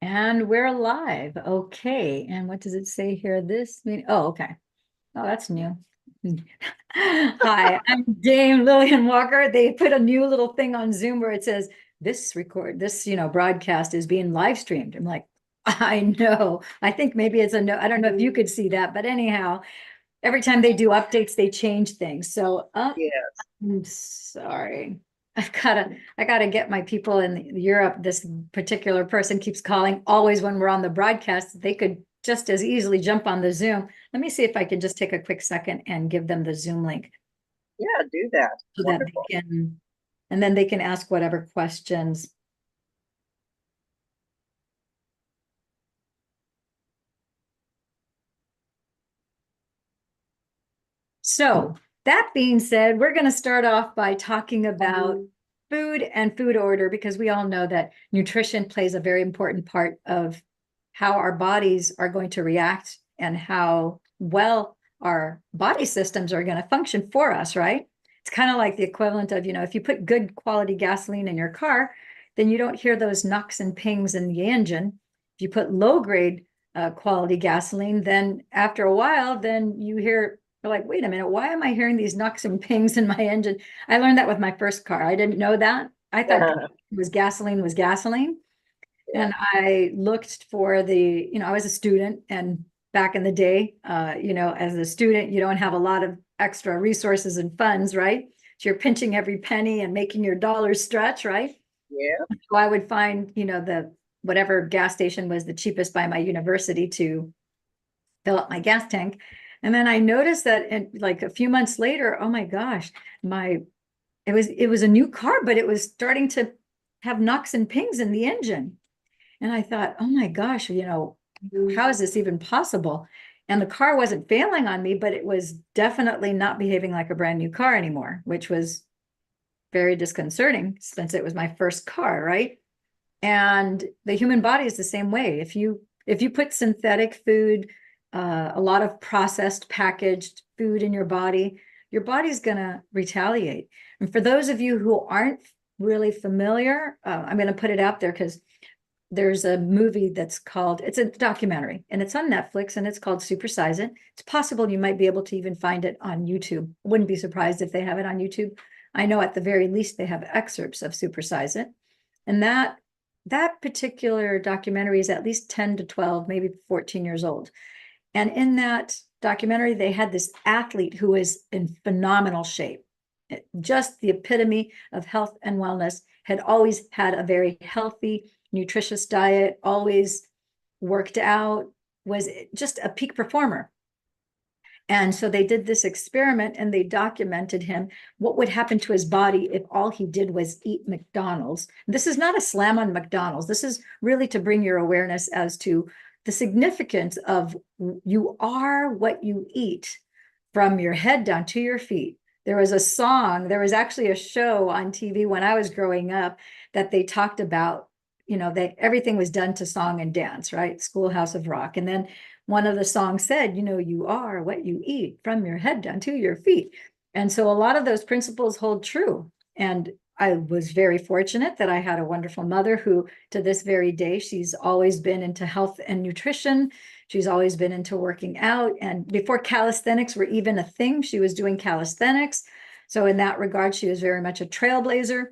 And we're live. Okay. And what does it say here? This meeting. Oh, okay. Oh, that's new. Hi, I'm Dame Lillian Walker. They put a new little thing on Zoom where it says this broadcast is being live streamed. I'm like, I know. I think maybe it's a no. I don't know if you could see that, but anyhow, every time they do updates, they change things. So, Yes. I'm sorry. I gotta get my people in Europe. This particular person keeps calling always when we're on the broadcast. They could just as easily jump on the Zoom. Let me see if I can just take a quick second and give them the Zoom link Yeah, do that. so that they Wonderful. can, and then they can ask whatever questions. So that being said, we're going to start off by talking about food and food order because we all know that nutrition plays a very important part of how our bodies are going to react and how well our body systems are going to function for us, right? It's kind of like the equivalent of, if you put good quality gasoline in your car, then you don't hear those knocks and pings in the engine. If you put low grade quality gasoline, then after a while, then you hear you're like, wait a minute, why am I hearing these knocks and pings in my engine? I learned that with my first car. I didn't know that. I thought was gasoline. Yeah. And I looked for I was a student and back in the day, as a student, you don't have a lot of extra resources and funds, right? So you're pinching every penny and making your dollars stretch, right? Yeah. So I would find, the whatever gas station was the cheapest by my university to fill up my gas tank. And then I noticed that like a few months later, oh my gosh, my it was a new car, but it was starting to have knocks and pings in the engine. And I thought, oh my gosh, how is this even possible? And the car wasn't failing on me, but it was definitely not behaving like a brand new car anymore, which was very disconcerting since it was my first car, right? And the human body is the same way. If you put synthetic food, a lot of processed packaged food in your body's gonna retaliate. And for those of you who aren't really familiar, I'm gonna put it out there because there's a movie it's a documentary and it's on Netflix and it's called Supersize It. It's possible you might be able to even find it on YouTube. I wouldn't be surprised if they have it on YouTube. I know at the very least they have excerpts of Supersize It. And that particular documentary is at least 10 to 12, maybe 14 years old. And in that documentary, they had this athlete who was in phenomenal shape, just the epitome of health and wellness, had always had a very healthy, nutritious diet, always worked out, was just a peak performer. And so they did this experiment and they documented him, what would happen to his body if all he did was eat McDonald's. This is not a slam on McDonald's. This is really to bring your awareness as to the significance of you are what you eat from your head down to your feet. There was actually a show on TV when I was growing up that they talked about, everything was done to song and dance, right? Schoolhouse of Rock. And then one of the songs said, you are what you eat from your head down to your feet. And so a lot of those principles hold true. And I was very fortunate that I had a wonderful mother who, to this very day, she's always been into health and nutrition. She's always been into working out. And before calisthenics were even a thing, she was doing calisthenics. So, in that regard, she was very much a trailblazer.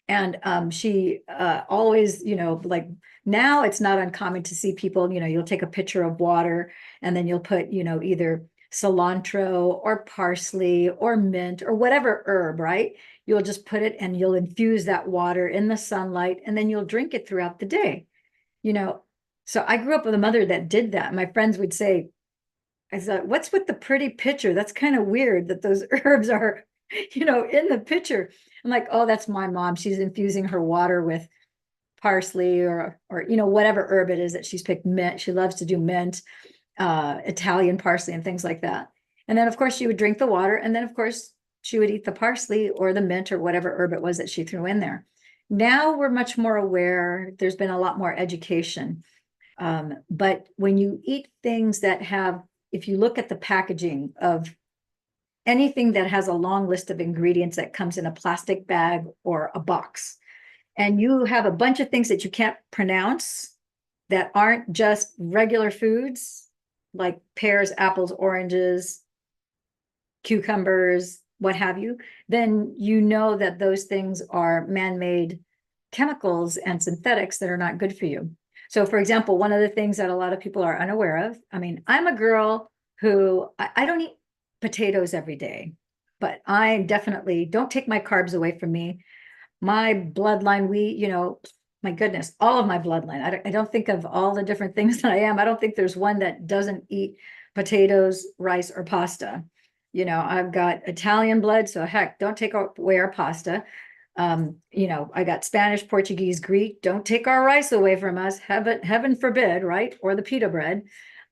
And she always, like now it's not uncommon to see people, you'll take a pitcher of water and then you'll put, either cilantro or parsley or mint or whatever herb, right? You'll just put it and you'll infuse that water in the sunlight and then you'll drink it throughout the day, you know. So I grew up with a mother that did that. My friends would say, I thought, what's with the pretty picture? That's kind of weird that those herbs are, in the picture. I'm like, oh, that's my mom. She's infusing her water with parsley or whatever herb it is that she's picked. Mint. She loves to do mint, Italian parsley and things like that. And then of course she would drink the water, and then of course she would eat the parsley or the mint or whatever herb it was that she threw in there. Now we're much more aware. There's been a lot more education. But when you eat things that have, if you look at the packaging of anything that has a long list of ingredients that comes in a plastic bag or a box, and you have a bunch of things that you can't pronounce that aren't just regular foods, like pears, apples, oranges, cucumbers, what have you, then you know that those things are man-made chemicals and synthetics that are not good for you. So for example, one of the things that a lot of people are unaware of, I mean, I'm a girl who, I don't eat potatoes every day, but I definitely don't take my carbs away from me. My bloodline, my goodness, all of my bloodline. I don't think of all the different things that I am. I don't think there's one that doesn't eat potatoes, rice, or pasta. I've got Italian blood, so heck, don't take away our pasta. I got Spanish, Portuguese, Greek. Don't take our rice away from us. Heaven forbid, right? Or the pita bread.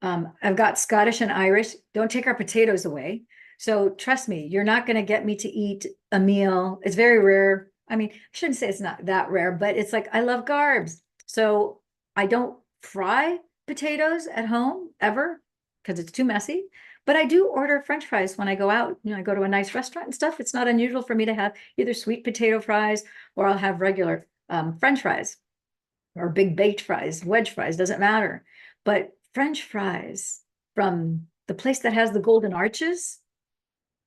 I've got Scottish and Irish. Don't take our potatoes away. So trust me, you're not going to get me to eat a meal. It's very rare. I mean, I shouldn't say it's not that rare, but it's like I love carbs. So I don't fry potatoes at home ever because it's too messy. But I do order French fries when I go out. I go to a nice restaurant and stuff. It's not unusual for me to have either sweet potato fries or I'll have regular French fries or big baked fries, wedge fries, doesn't matter. But French fries from the place that has the golden arches,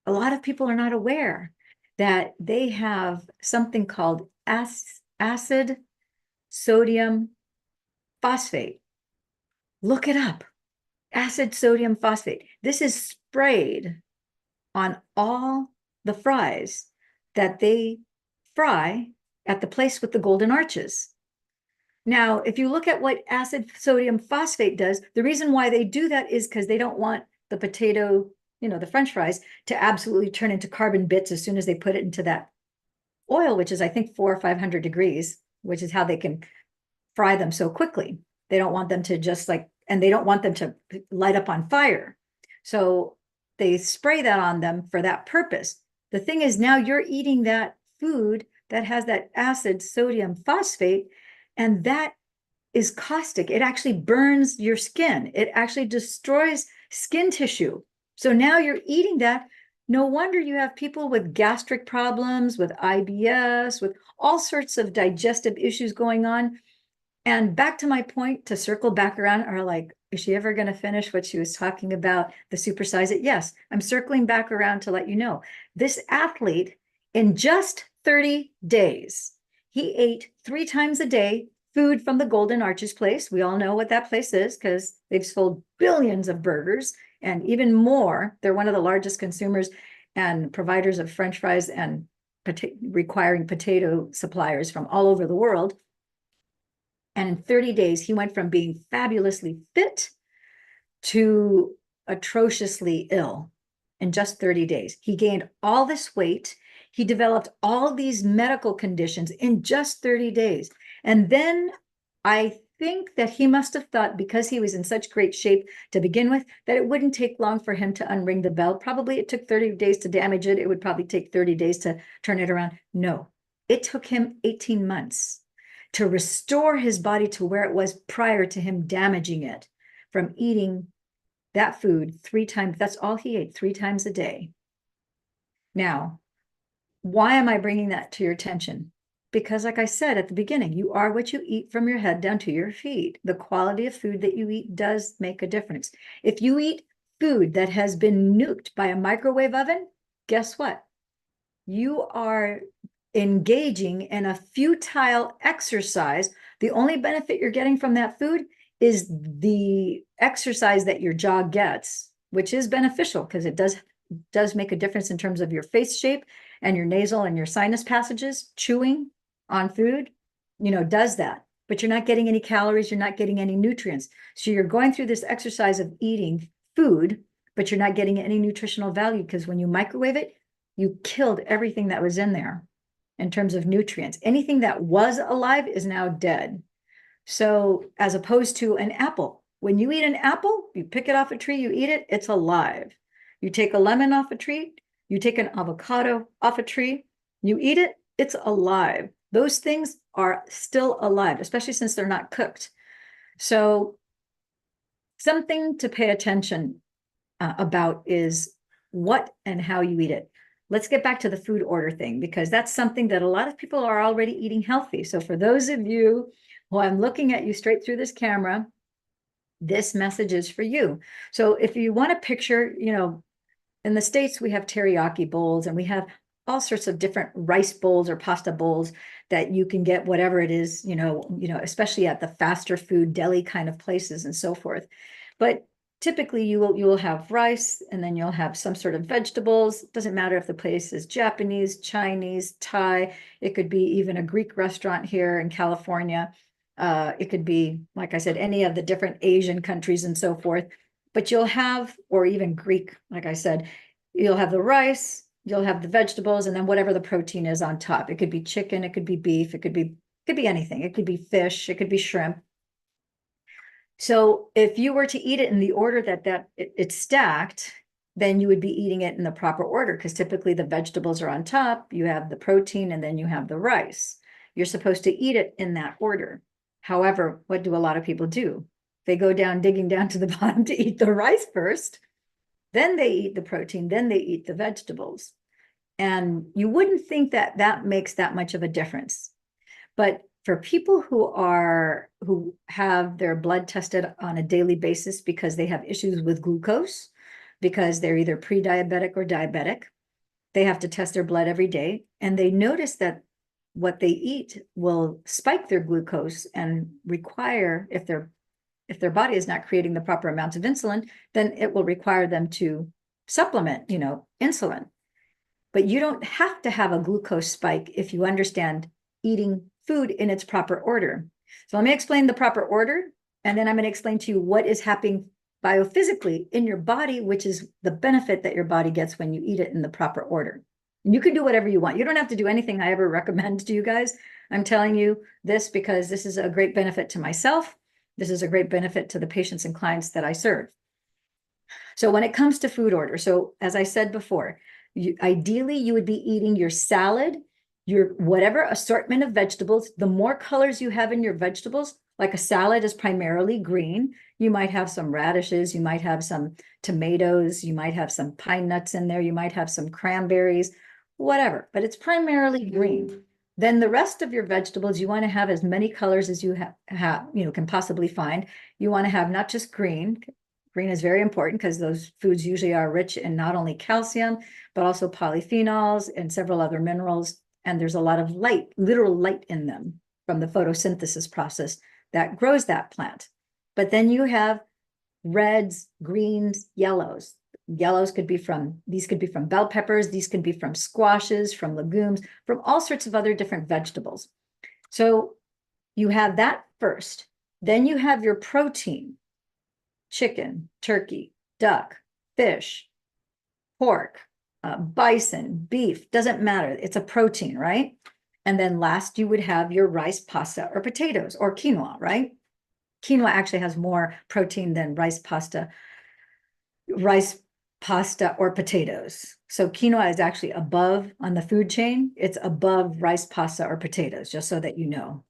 a lot of people are not aware that they have something called acid sodium phosphate. Look it up. Acid sodium phosphate. This is sprayed on all the fries that they fry at the place with the golden arches. Now, if you look at what acid sodium phosphate does, the reason why they do that is because they don't want the potato, the French fries, to absolutely turn into carbon bits as soon as they put it into that oil, which is, I think, 400 or 500 degrees, which is how they can fry them so quickly. They don't want them to and they don't want them to light up on fire. So they spray that on them for that purpose. The thing is, now you're eating that food that has that acid sodium phosphate, and that is caustic. It actually burns your skin. It actually destroys skin tissue. So now you're eating that. No wonder you have people with gastric problems, with IBS, with all sorts of digestive issues going on. And back to my point, to circle back around, are like, is she ever going to finish what she was talking about, the supersize it? Yes, I'm circling back around to let you know. This athlete, in just 30 days, he ate 3 times a day food from the Golden Arches place. We all know what that place is because they've sold billions of burgers and even more. They're one of the largest consumers and providers of French fries and requiring potato suppliers from all over the world. And in 30 days, he went from being fabulously fit to atrociously ill in just 30 days. He gained all this weight. He developed all these medical conditions in just 30 days. And then I think that he must have thought, because he was in such great shape to begin with, that it wouldn't take long for him to unring the bell. Probably it took 30 days to damage it. It would probably take 30 days to turn it around. No, it took him 18 months to restore his body to where it was prior to him damaging it from eating that food 3 times. That's all he ate, 3 times a day. Now, why am I bringing that to your attention? Because like I said at the beginning, you are what you eat from your head down to your feet. The quality of food that you eat does make a difference. If you eat food that has been nuked by a microwave oven, guess what? You are engaging in a futile exercise. The only benefit you're getting from that food is the exercise that your jaw gets, which is beneficial because it does make a difference in terms of your face shape and your nasal and your sinus passages. Chewing on food, does that. But you're not getting any calories, you're not getting any nutrients. So you're going through this exercise of eating food, but you're not getting any nutritional value because when you microwave it, you killed everything that was in there in terms of nutrients. Anything that was alive is now dead. So as opposed to an apple, when you eat an apple, you pick it off a tree, you eat it, it's alive. You take a lemon off a tree, you take an avocado off a tree, you eat it, it's alive. Those things are still alive, especially since they're not cooked. So something to pay attention about is what and how you eat it. let's get back to the food order thing, because that's something that a lot of people are already eating healthy. So for those of you who I'm looking at you straight through this camera, this message is for you. So if you want to picture, in the States, we have teriyaki bowls and we have all sorts of different rice bowls or pasta bowls that you can get, whatever it is, especially at the faster food deli kind of places and so forth. But typically you will have rice, and then you'll have some sort of vegetables. It doesn't matter if the place is Japanese, Chinese, Thai. It could be even a Greek restaurant here in California. It could be, like I said, any of the different Asian countries and so forth. But you'll have, or even Greek, like I said, you'll have the rice, you'll have the vegetables, and then whatever the protein is on top. It could be chicken, it could be beef, it could be anything. It could be fish, it could be shrimp. So if you were to eat it in the order that it's stacked, then you would be eating it in the proper order, because typically the vegetables are on top, you have the protein, and then you have the rice. You're supposed to eat it in that order. However, what do a lot of people do? They go down, digging down to the bottom to eat the rice first, then they eat the protein, then they eat the vegetables. And you wouldn't think that that makes that much of a difference. But for people who have their blood tested on a daily basis because they have issues with glucose, because they're either pre-diabetic or diabetic, they have to test their blood every day, and they notice that what they eat will spike their glucose and require, if their body is not creating the proper amounts of insulin, then it will require them to supplement, insulin. But you don't have to have a glucose spike if you understand eating food in its proper order. So let me explain the proper order, and then I'm going to explain to you what is happening biophysically in your body, which is the benefit that your body gets when you eat it in the proper order. And you can do whatever you want. You don't have to do anything I ever recommend to you guys. I'm telling you this because this is a great benefit to myself. This is a great benefit to the patients and clients that I serve. So when it comes to food order, so as I said before, ideally you would be eating your salad, your whatever assortment of vegetables. The more colors you have in your vegetables, like a salad is primarily green. You might have some radishes, you might have some tomatoes, you might have some pine nuts in there, you might have some cranberries, whatever, but it's primarily green. Then the rest of your vegetables, you want to have as many colors as you can possibly find. You want to have not just green. Green is very important because those foods usually are rich in not only calcium, but also polyphenols and several other minerals. And there's a lot of light, literal light in them from the photosynthesis process that grows that plant. But then you have reds, greens, yellows. Yellows could be these could be from bell peppers, these could be from squashes, from legumes, from all sorts of other different vegetables. So you have that first. Then you have your protein: chicken, turkey, duck, fish, pork, bison, beef, doesn't matter. It's a protein, right? And then last, you would have your rice, pasta, or potatoes, or quinoa, right? Quinoa actually has more protein than rice, pasta, or potatoes. So quinoa is actually above on the food chain. It's above rice, pasta, or potatoes, just so that you know,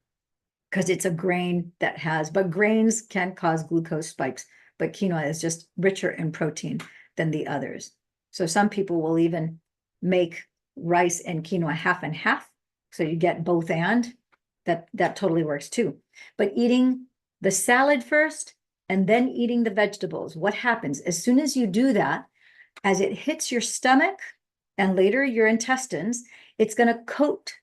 because it's a grain that but grains can cause glucose spikes, but quinoa is just richer in protein than the others. So some people will even make rice and quinoa half and half. So you get both, and that totally works too. But eating the salad first and then eating the vegetables, what happens as soon as you do that, as it hits your stomach and later your intestines, it's going to coat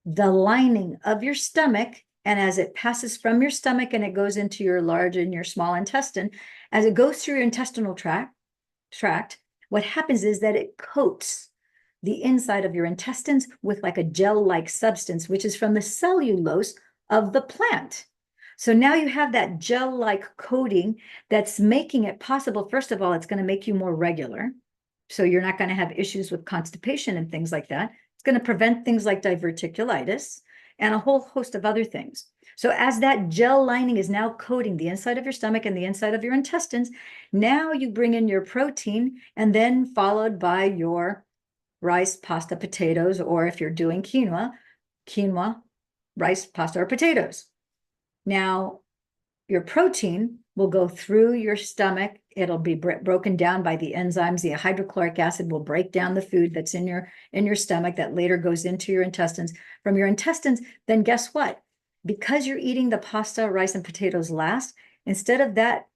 the lining of your stomach. And as it passes from your stomach and it goes into your large and your small intestine, as it goes through your intestinal tract, what happens is that it coats the inside of your intestines with like a gel-like substance, which is from the cellulose of the plant. So now you have that gel-like coating that's making it possible. First of all, it's going to make you more regular. So you're not going to have issues with constipation and things like that. It's going to prevent things like diverticulitis and a whole host of other things. So as that gel lining is now coating the inside of your stomach and the inside of your intestines, now you bring in your protein, and then followed by your rice, pasta, potatoes, or if you're doing quinoa, rice, pasta, or potatoes. Now, your protein will go through your stomach. It'll be broken down by the enzymes. The hydrochloric acid will break down the food that's in your stomach that later goes into your intestines. From your intestines, then guess what? Because you're eating the pasta, rice, and potatoes last, instead of that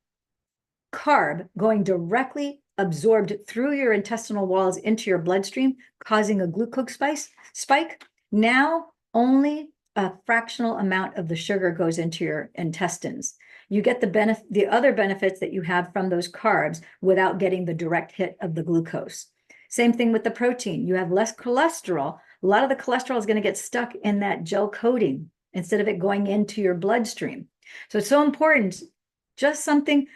carb going directly absorbed through your intestinal walls into your bloodstream, causing a glucose spike, now only a fractional amount of the sugar goes into your intestines. You get the other benefits that you have from those carbs without getting the direct hit of the glucose. Same thing with the protein. You have less cholesterol. A lot of the cholesterol is going to get stuck in that gel coating instead of it going into your bloodstream. So it's so important. Just something,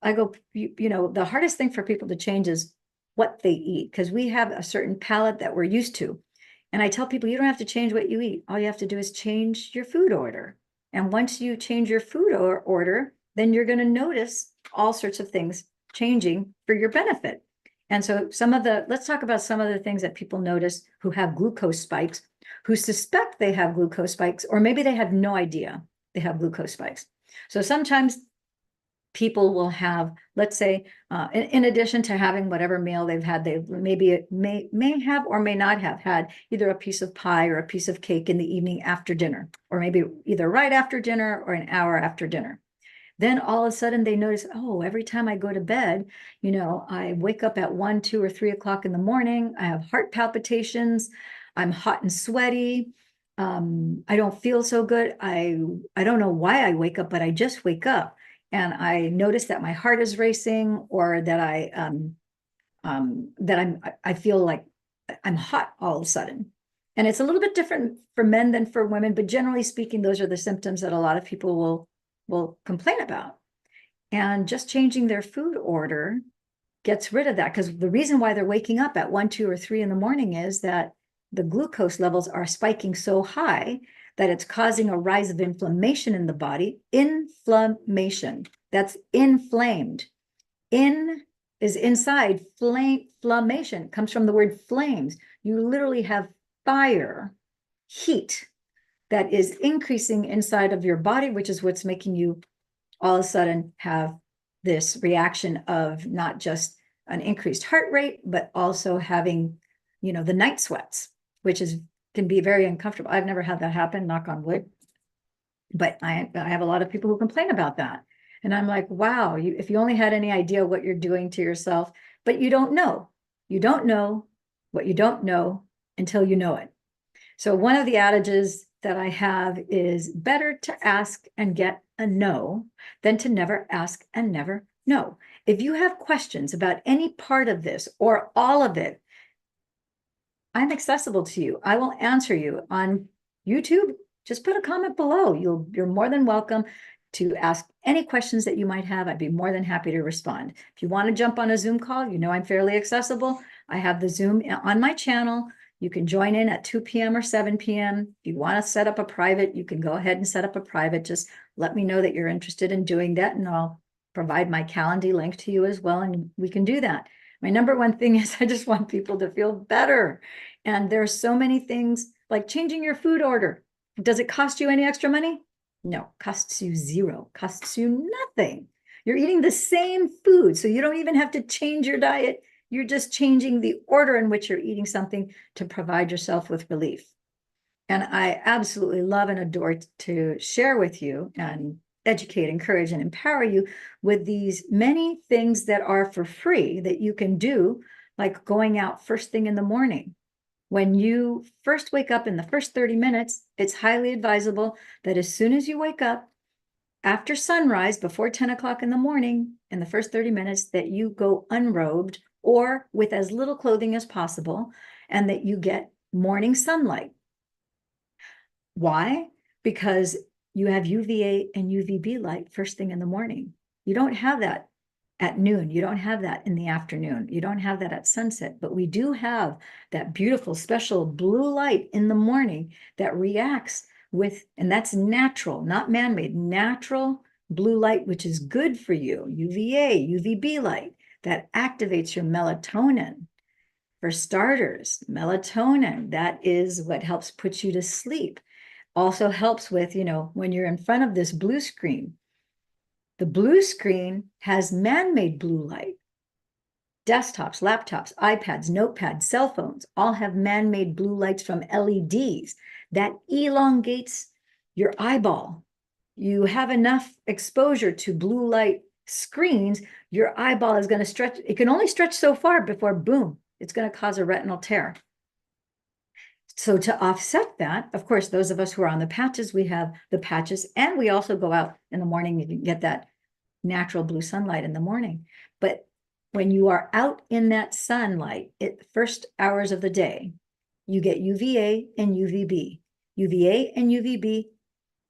I go, the hardest thing for people to change is what they eat, because we have a certain palate that we're used to. And I tell people, you don't have to change what you eat. All you have to do is change your food order. And once you change your food order, then you're going to notice all sorts of things changing for your benefit. And so let's talk about some of the things that people notice who have glucose spikes, who suspect they have glucose spikes, or maybe they have no idea they have glucose spikes. So sometimes people will have, let's say, in addition to having whatever meal they've had, they may have or may not have had either a piece of pie or a piece of cake in the evening after dinner, or maybe either right after dinner or an hour after dinner. Then all of a sudden they notice, oh, every time I go to bed, I wake up at 1, 2, or 3 o'clock in the morning. I have heart palpitations. I'm hot and sweaty. I don't feel so good. I don't know why I wake up, but I just wake up. And I notice that my heart is racing, or that I feel like I'm hot all of a sudden. And it's a little bit different for men than for women, but generally speaking, those are the symptoms that a lot of people will complain about. And just changing their food order gets rid of that, because the reason why they're waking up at 1, 2, or 3 in the morning is that the glucose levels are spiking so high that it's causing a rise of inflammation in the body. Inflammation, that's inflamed. In is inside, inflammation comes from the word flames. You literally have fire, heat that is increasing inside of your body, which is what's making you all of a sudden have this reaction of not just an increased heart rate, but also having, the night sweats, which can be very uncomfortable. I've never had that happen, knock on wood, but I have a lot of people who complain about that. And I'm like, wow, if you only had any idea what you're doing to yourself, but you don't know. You don't know what you don't know until you know it. So one of the adages that I have is better to ask and get a no than to never ask and never know. If you have questions about any part of this or all of it, I'm accessible to you. I will answer you on YouTube. Just put a comment below. You're more than welcome to ask any questions that you might have. I'd be more than happy to respond. If you want to jump on a Zoom call, I'm fairly accessible. I have the Zoom on my channel. You can join in at 2 p.m. or 7 p.m. If you want to set up a private, you can go ahead and set up a private. Just let me know that you're interested in doing that, and I'll provide my Calendly link to you as well, and we can do that. My number one thing is I just want people to feel better. And there's so many things like changing your food order. Does it cost you any extra money? No, costs you zero, costs you nothing. You're eating the same food, so you don't even have to change your diet. You're just changing the order in which you're eating something to provide yourself with relief. And I absolutely love and adore to share with you and educate, encourage, and empower you with these many things that are for free that you can do, like going out first thing in the morning. When you first wake up in the first 30 minutes, it's highly advisable that as soon as you wake up, after sunrise, before 10 o'clock in the morning, in the first 30 minutes, that you go unrobed or with as little clothing as possible, and that you get morning sunlight. Why? Because you have UVA and UVB light first thing in the morning. You don't have that at noon. You don't have that in the afternoon. You don't have that at sunset, but we do have that beautiful special blue light in the morning that reacts with, and that's natural, not man-made, natural blue light, which is good for you. UVA, UVB light that activates your melatonin. For starters, melatonin, that is what helps put you to sleep. Also helps with, when you're in front of this blue screen, The blue screen has man-made blue light. Desktops, laptops, iPads, notepads, cell phones all have man-made blue lights from LEDs that elongates your eyeball. You have enough exposure to blue light screens, your eyeball is going to stretch. It can only stretch so far before, boom, it's going to cause a retinal tear. So to offset that, of course, those of us who are on the patches, we have the patches, and we also go out in the morning, you can get that natural blue sunlight in the morning. But when you are out in that sunlight, first hours of the day, you get UVA and UVB. UVA and UVB,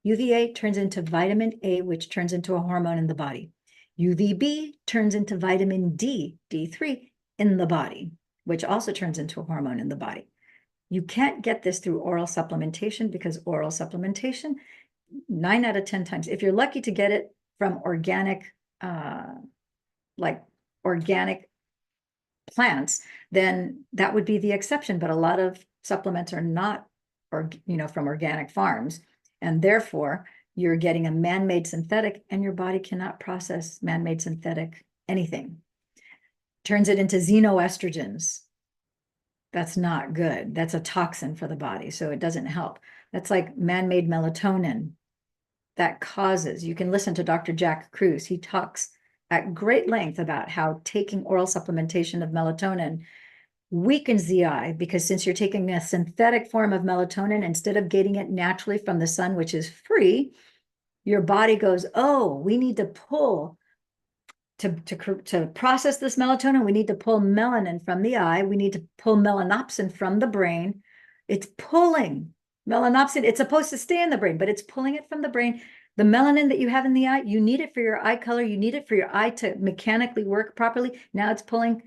UVA turns into vitamin A, which turns into a hormone in the body. UVB turns into vitamin D, D3 in the body, which also turns into a hormone in the body. You can't get this through oral supplementation because oral supplementation, 9 out of 10 times, if you're lucky to get it from organic, like organic plants, then that would be the exception. But a lot of supplements are not, or from organic farms, and therefore you're getting a man-made synthetic, and your body cannot process man-made synthetic anything. Turns it into xenoestrogens. That's not good. That's a toxin for the body, so it doesn't help. That's like man-made melatonin. That causes, you can listen to Dr. Jack Kruse. He talks at great length about how taking oral supplementation of melatonin weakens the eye, because since you're taking a synthetic form of melatonin instead of getting it naturally from the sun, which is free, your body goes, oh, we need to pull to process this melatonin, we need to pull melanin from the eye. We need to pull melanopsin from the brain. It's pulling melanopsin. It's supposed to stay in the brain, but it's pulling it from the brain. The melanin that you have in the eye, you need it for your eye color. You need it for your eye to mechanically work properly. Now it's pulling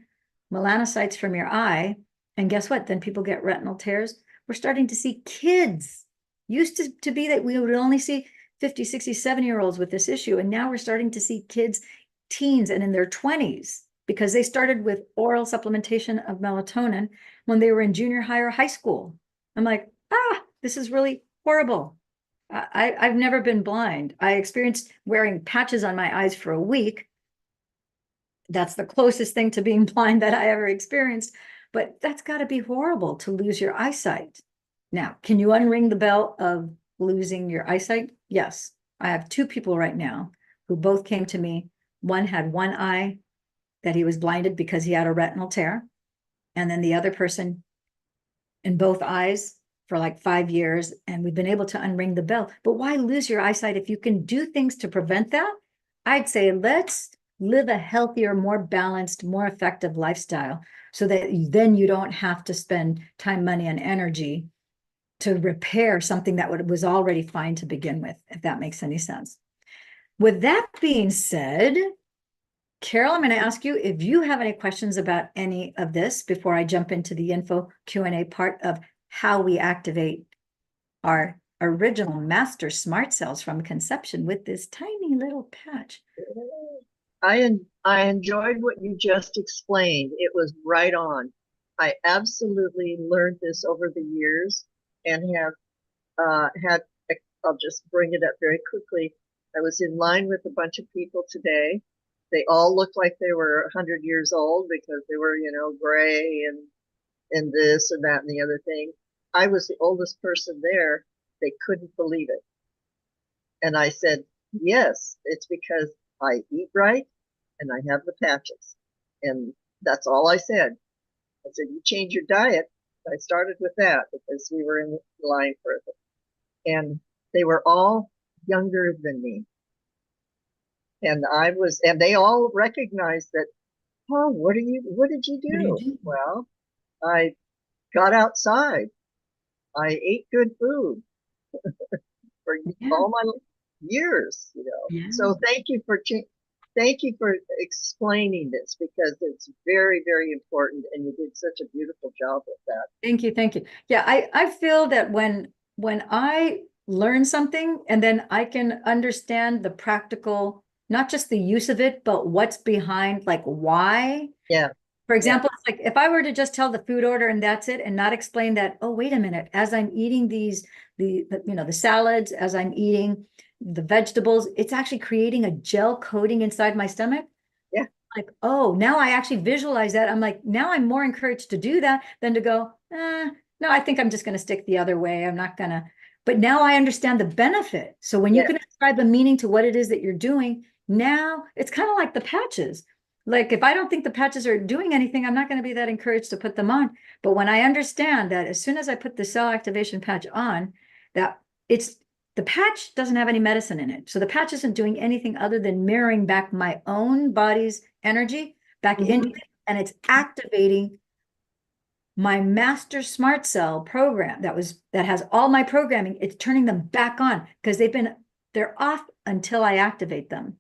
melanocytes from your eye. And guess what? Then people get retinal tears. We're starting to see kids. Used to be that we would only see 50, 60, 70-year-olds with this issue. And now we're starting to see kids, teens, and in their 20s, because they started with oral supplementation of melatonin when they were in junior high or high school. I'm like, this is really horrible. I've never been blind. I experienced wearing patches on my eyes for a week. That's the closest thing to being blind that I ever experienced. But that's got to be horrible to lose your eyesight. Now, can you unring the bell of losing your eyesight? Yes. I have 2 people right now who both came to me. One had one eye that he was blinded because he had a retinal tear. And then the other person in both eyes for like 5 years. And we've been able to unring the bell. But why lose your eyesight if you can do things to prevent that? I'd say let's live a healthier, more balanced, more effective lifestyle so that then you don't have to spend time, money, and energy to repair something that was already fine to begin with, if that makes any sense. With that being said, Carol, I'm going to ask you if you have any questions about any of this before I jump into the info Q&A part of how we activate our original master smart cells from conception with this tiny little patch. I enjoyed what you just explained. It was right on. I absolutely learned this over the years and have had, I'll just bring it up very quickly. I was in line with a bunch of people today. They all looked like they were 100 years old because they were, gray and this and that and the other thing. I was the oldest person there. They couldn't believe it. And I said, yes, it's because I eat right and I have the patches. And that's all I said. I said, you change your diet. I started with that because we were in line for it. And they were all younger than me. And they all recognized that, oh, what did you do? Well, I got outside. I ate good food for all my years, Yeah. So thank you for explaining this because it's very, very important. And you did such a beautiful job with that. Thank you. Thank you. Yeah, I feel that when I learn something and then I can understand the practical, not just the use of it, but what's behind, like why. Yeah. For example, it's like if I were to just tell the food order and that's it, and not explain that, oh, wait a minute, as I'm eating the salads, as I'm eating the vegetables, it's actually creating a gel coating inside my stomach. Yeah. Like, oh, now I actually visualize that. I'm like, now I'm more encouraged to do that than to go, no, I think I'm just going to stick the other way. I'm not going to. But now I understand the benefit. So when you Yeah. can ascribe a meaning to what it is that you're doing, now it's kind of like the patches. Like if I don't think the patches are doing anything, I'm not going to be that encouraged to put them on. But when I understand that as soon as I put the cell activation patch on, that it's the patch doesn't have any medicine in it. So the patch isn't doing anything other than mirroring back my own body's energy back into it, and it's activating my master smart cell program that has all my programming. It's turning them back on because they're off until I activate them.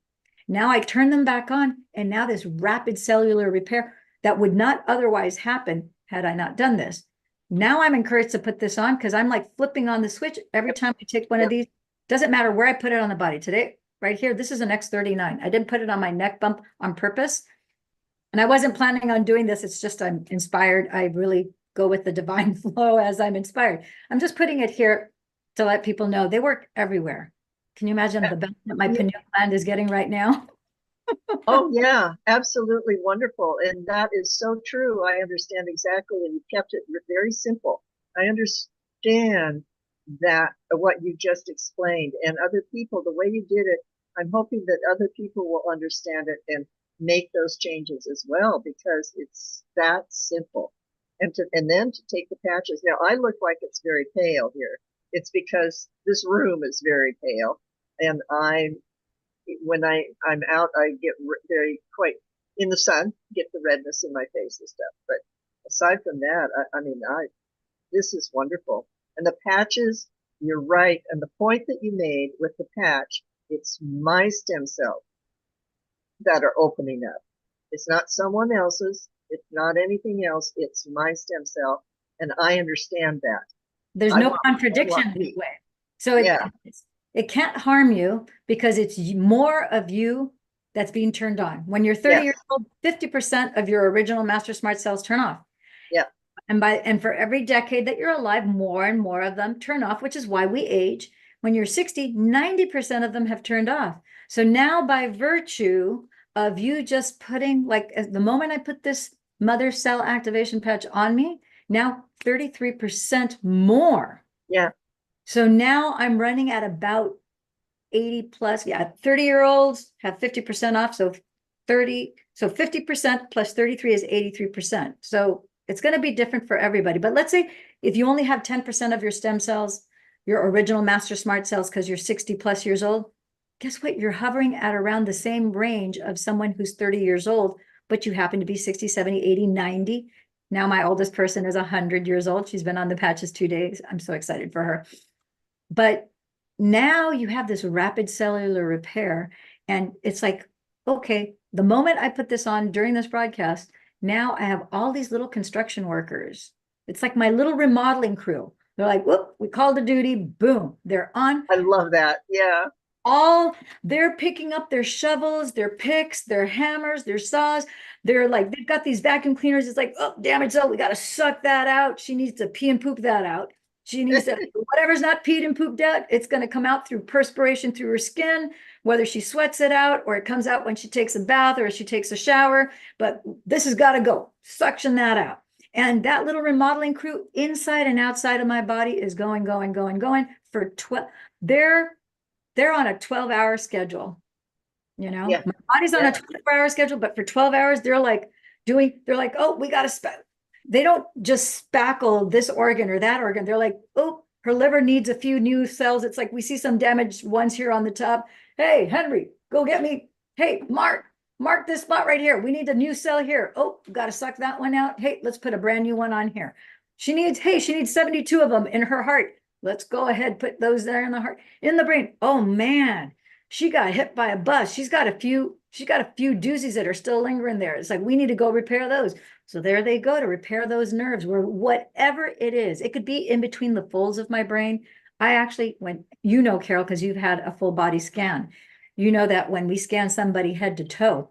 Now I turn them back on, and now this rapid cellular repair that would not otherwise happen had I not done this. Now I'm encouraged to put this on because I'm like flipping on the switch every time I take one of these. Doesn't matter where I put it on the body. Today, right here, this is an X39. I didn't put it on my neck bump on purpose. And I wasn't planning on doing this. It's just I'm inspired. I really go with the divine flow as I'm inspired. I'm just putting it here to let people know they work everywhere. Can you imagine the benefit my pineal gland is getting right now? Oh, yeah, absolutely wonderful. And that is so true. I understand exactly. And you kept it very simple. I understand that what you just explained, and other people, the way you did it, I'm hoping that other people will understand it and make those changes as well, because it's that simple. And then to take the patches. Now I look like it's very pale here. It's because this room is very pale, and when I'm out, I get very quite in the sun, get the redness in my face and stuff. But aside from that, I mean, this is wonderful. And the patches, you're right. And the point that you made with the patch, it's my stem cells that are opening up. It's not someone else's. It's not anything else. It's my stem cell. And I understand that. There's no contradiction this way. So it can't harm you because it's more of you that's being turned on. When you're 30 years old, 50% of your original master smart cells turn off. Yeah. And for every decade that you're alive, more and more of them turn off, which is why we age. When you're 60, 90% of them have turned off. So now by virtue of you just putting, like the moment I put this mother cell activation patch on me, now 33% more. Yeah. So now I'm running at about 80 plus. Yeah, 30-year-olds have 50% off. So 50% plus 33 is 83%. So it's going to be different for everybody. But let's say if you only have 10% of your stem cells, your original master smart cells, because you're 60 plus years old, guess what? You're hovering at around the same range of someone who's 30 years old, but you happen to be 60, 70, 80, 90. Now my oldest person is 100 years old. She's been on the patches 2 days. I'm so excited for her. But now you have this rapid cellular repair, and it's like, okay, the moment I put this on during this broadcast, now I have all these little construction workers. It's like my little remodeling crew. They're like, whoop, we called a duty, boom, they're on. I love that. Yeah. They're picking up their shovels, their picks, their hammers, their saws. They're like, they've got these vacuum cleaners. It's like, oh, damage cell, we got to suck that out. She needs to pee and poop that out. She needs to, whatever's not peed and pooped out, it's going to come out through perspiration through her skin, whether she sweats it out or it comes out when she takes a bath or she takes a shower. But this has got to go. Suction that out. And that little remodeling crew inside and outside of my body is going for 12. They're on a 12-hour schedule. You know, Yeah. my body's on a 24-hour schedule, but for 12 hours, they're like, oh, we got to they don't just spackle this organ or that organ. They're like, oh, her liver needs a few new cells. It's like we see some damaged ones here on the top. Hey, Henry, go get me. Hey, mark this spot right here. We need a new cell here. Oh, got to suck that one out. Hey, let's put a brand new one on here. She needs 72 of them in her heart. Let's go ahead, put those there in the heart, in the brain. Oh man, she got hit by a bus. She's got a few doozies that are still lingering there. It's like, we need to go repair those. So there they go to repair those nerves, where whatever it is, it could be in between the folds of my brain. I actually, Carol, because you've had a full body scan, you know that when we scan somebody head to toe,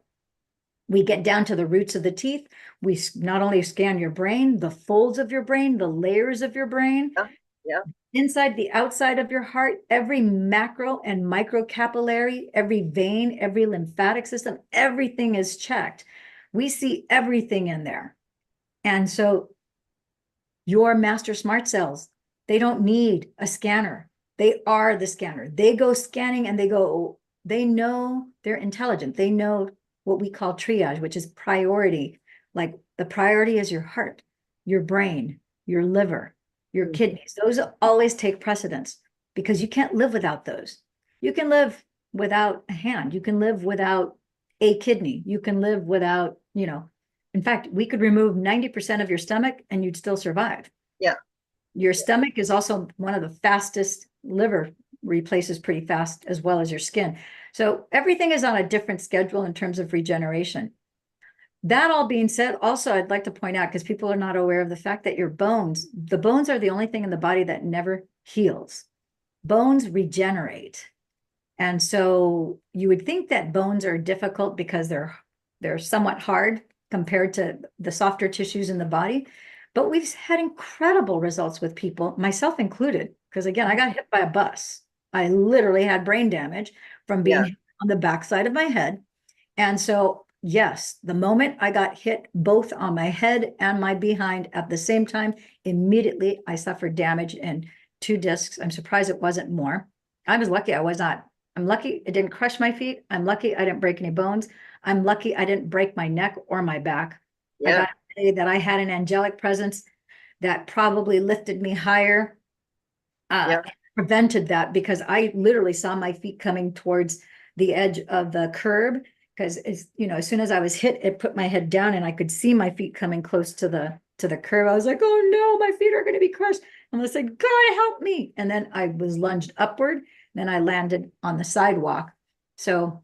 We get down to the roots of the teeth. We not only scan your brain, the folds of your brain, the layers of your brain, Yeah. Yeah. inside the outside of your heart, every macro and micro capillary, every vein, every lymphatic system, everything is checked. We see everything in there. And so your master smart cells, they don't need a scanner. They are the scanner. They go scanning and they know they're intelligent. They know what we call triage, which is priority. Like the priority is your heart, your brain, your liver, your kidneys. Those always take precedence because you can't live without those. You can live without a hand. You can live without a kidney. You can live without, in fact, we could remove 90% of your stomach and you'd still survive. Yeah. Your stomach is also one of the fastest. Liver replaces pretty fast, as well as your skin. So everything is on a different schedule in terms of regeneration. That all being said, also, I'd like to point out, because people are not aware of the fact that the bones are the only thing in the body that never heals. Bones regenerate. And so you would think that bones are difficult because they're somewhat hard compared to the softer tissues in the body. But we've had incredible results with people, myself included, because again, I got hit by a bus. I literally had brain damage from being hit on the backside of my head. And so, yes, the moment I got hit both on my head and my behind at the same time, immediately I suffered damage in 2 discs. I'm surprised it wasn't more. I was lucky I was not. I'm lucky it didn't crush my feet. I'm lucky I didn't break any bones. I'm lucky I didn't break my neck or my back. I got to say that I had an angelic presence that probably lifted me higher, prevented that, because I literally saw my feet coming towards the edge of the curb, because as soon as I was hit, it put my head down and I could see my feet coming close to the curb. I was like, oh no, my feet are going to be crushed. I'm going to say, God help me. And then I was lunged upward. Then I landed on the sidewalk. So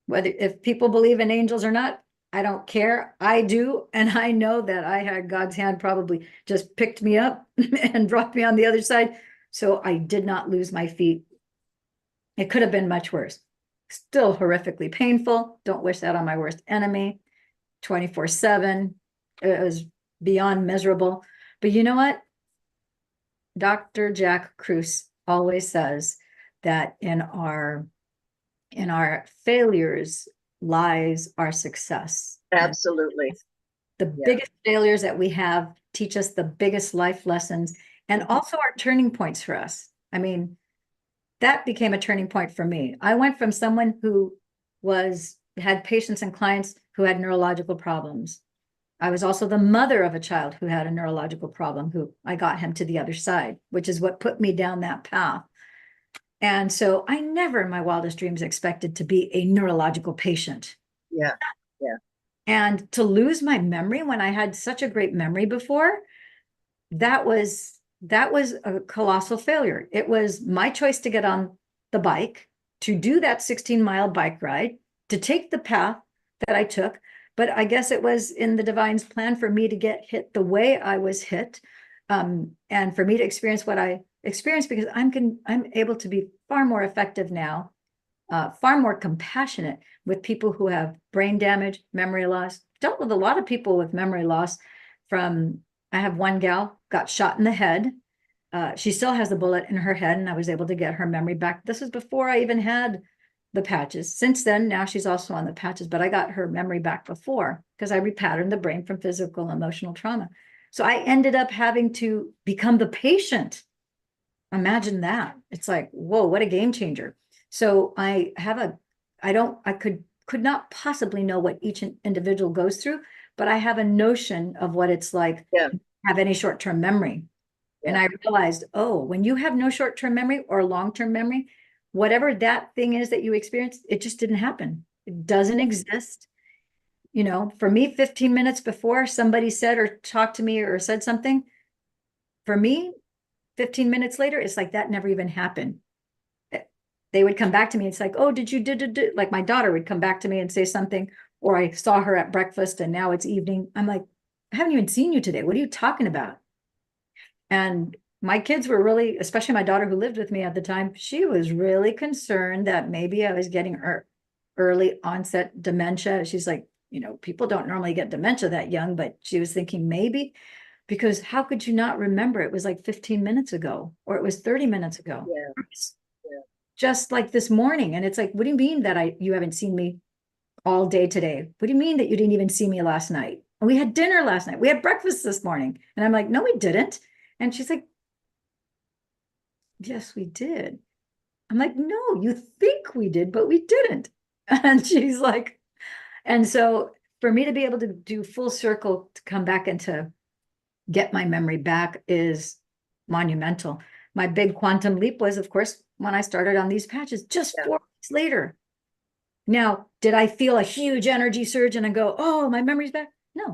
if people believe in angels or not, I don't care. I do. And I know that I had God's hand probably just picked me up and dropped me on the other side. So I did not lose my feet. It could have been much worse. Still horrifically painful. Don't wish that on my worst enemy. 24/7. It was beyond miserable. But you know what? Dr. Jack Kruse always says that in our failures lies our success. Absolutely. And the biggest failures that we have teach us the biggest life lessons, and also are turning points for us. I mean, that became a turning point for me. I went from someone who had patients and clients who had neurological problems. I was also the mother of a child who had a neurological problem, who I got him to the other side, which is what put me down that path. And so I never in my wildest dreams expected to be a neurological patient. Yeah. Yeah. And to lose my memory when I had such a great memory before, that was a colossal failure. It was my choice to get on the bike, to do that 16-mile bike ride, to take the path that I took. But I guess it was in the divine's plan for me to get hit the way I was hit, and for me to experience what I experienced, because I'm able to be far more effective now, far more compassionate with people who have brain damage, memory loss. Dealt with a lot of people with memory loss. I have one gal got shot in the head. She still has a bullet in her head, and I was able to get her memory back. This is before I even had the patches. Since then, now she's also on the patches, but I got her memory back before because I repatterned the brain from physical and emotional trauma. So I ended up having to become the patient. Imagine that. It's like, whoa, what a game changer. So I could not possibly know what each individual goes through, but I have a notion of what it's like to have any short-term memory. And I realized, oh, when you have no short-term memory or long-term memory, whatever that thing is that you experienced, it just didn't happen. It doesn't exist. For me, 15 minutes before somebody said or talked to me or said something, for me, 15 minutes later, it's like that never even happened. They would come back to me. It's like, oh, like my daughter would come back to me and say something, or I saw her at breakfast and now it's evening. I'm like, I haven't even seen you today. What are you talking about? And my kids were really, especially my daughter who lived with me at the time, she was really concerned that maybe I was getting early onset dementia. She's like, people don't normally get dementia that young, but she was thinking maybe, because how could you not remember? It was like 15 minutes ago, or it was 30 minutes ago. Yeah. It's Yeah. just like this morning. And it's like, what do you mean that you haven't seen me all day today? What do you mean that you didn't even see me last night? And we had dinner last night. We had breakfast this morning. And I'm like, no, we didn't. And she's like, yes, we did. I'm like, no, you think we did, but we didn't. And she's like, and so for me to be able to do full circle, to come back and to get my memory back is monumental. My big quantum leap was, of course, when I started on these patches just 4 weeks later. Now, did I feel a huge energy surge and I go, oh, my memory's back? No.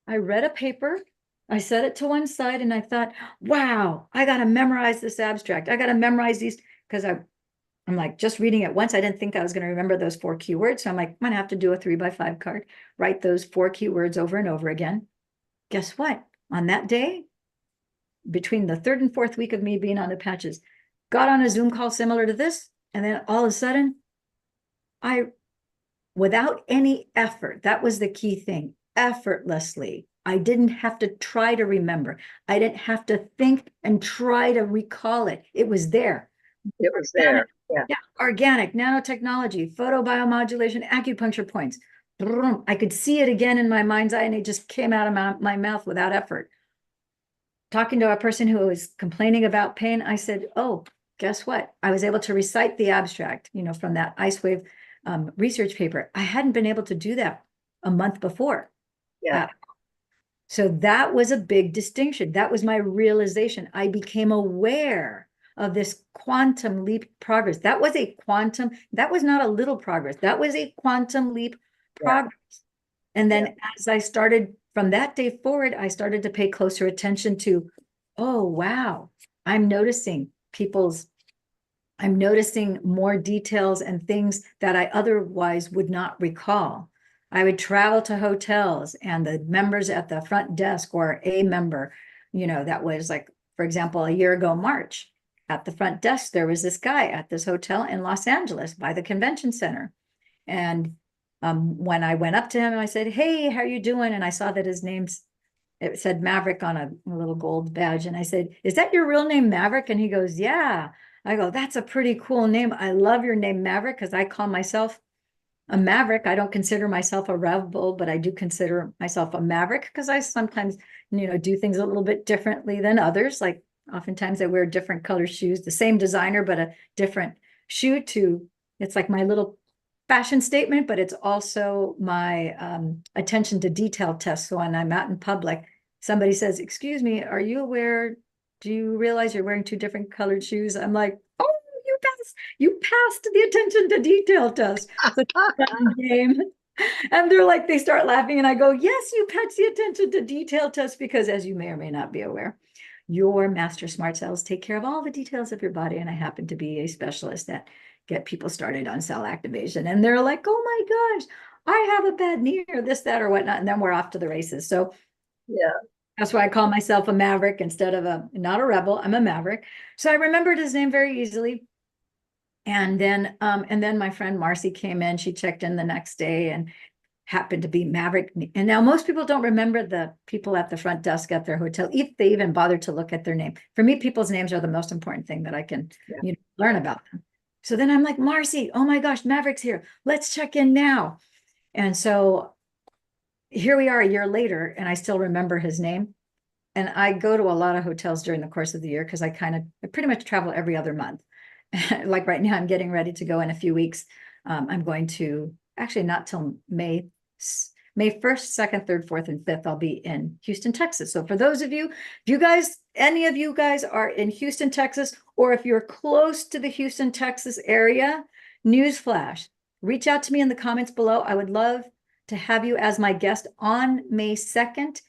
I read a paper, I set it to one side, and I thought, wow, I got to memorize this abstract. I got to memorize these, because I'm like, just reading it once, I didn't think I was going to remember those 4 keywords. So I'm like, I'm going to have to do a 3x5 card, write those 4 keywords over and over again. Guess what? On that day, between the 3rd and 4th week of me being on the patches, got on a Zoom call similar to this. And then all of a sudden, without any effort, that was the key thing, effortlessly. I didn't have to try to remember. I didn't have to think and try to recall it. It was there. It was there. Yeah. Organic, nanotechnology, photobiomodulation, acupuncture points. I could see it again in my mind's eye, and it just came out of my mouth without effort. Talking to a person who was complaining about pain, I said, oh, guess what? I was able to recite the abstract, from that ice wave research paper. I hadn't been able to do that a month before. Yeah. So that was a big distinction. That was my realization. I became aware of this quantum leap progress. That was not a little progress. That was a quantum leap progress. And then as I started from that day forward, I started to pay closer attention to, oh, wow, I'm noticing more details and things that I otherwise would not recall. I would travel to hotels, and the members at the front desk, or a member, that was like, for example, a year ago, March, at the front desk, there was this guy at this hotel in Los Angeles by the convention center. And when I went up to him, I said, hey, how are you doing? And I saw that it said Maverick on a little gold badge. And I said, is that your real name, Maverick? And he goes, yeah. I go, that's a pretty cool name. I love your name, Maverick, because I call myself a maverick. I don't consider myself a rebel, but I do consider myself a maverick, because I sometimes, do things a little bit differently than others. Like oftentimes I wear different color shoes, the same designer, but a different shoe it's like my little fashion statement, but it's also my attention to detail test. So when I'm out in public, somebody says, excuse me, are you aware? Do you realize you're wearing 2 different colored shoes? I'm like, oh, you passed the attention to detail test. It's a fun game. And they're like, they start laughing, and I go, yes, you passed the attention to detail test, because as you may or may not be aware, your master smart cells take care of all the details of your body. And I happen to be a specialist that get people started on cell activation. And they're like, oh my gosh, I have a bad knee, or this, that, or whatnot. And then we're off to the races. So yeah, that's why I call myself a maverick instead of not a rebel. I'm a maverick. So I remembered his name very easily. And then my friend Marcy came in. She checked in the next day and happened to be Maverick. And now most people don't remember the people at the front desk at their hotel, if they even bother to look at their name. For me, people's names are the most important thing that I can learn about them. So then I'm like, Marcy, oh my gosh, Maverick's here. Let's check in now. And so here we are a year later, and I still remember his name. And I go to a lot of hotels during the course of the year, because I pretty much travel every other month. Like right now, I'm getting ready to go in a few weeks. I'm going to, actually not till May 1st, 2nd, 3rd, 4th, and 5th, I'll be in Houston, Texas. So for those of you, if any of you guys are in Houston, Texas, or if you're close to the Houston, Texas area, newsflash, reach out to me in the comments below. I would love to have you as my guest on May 2nd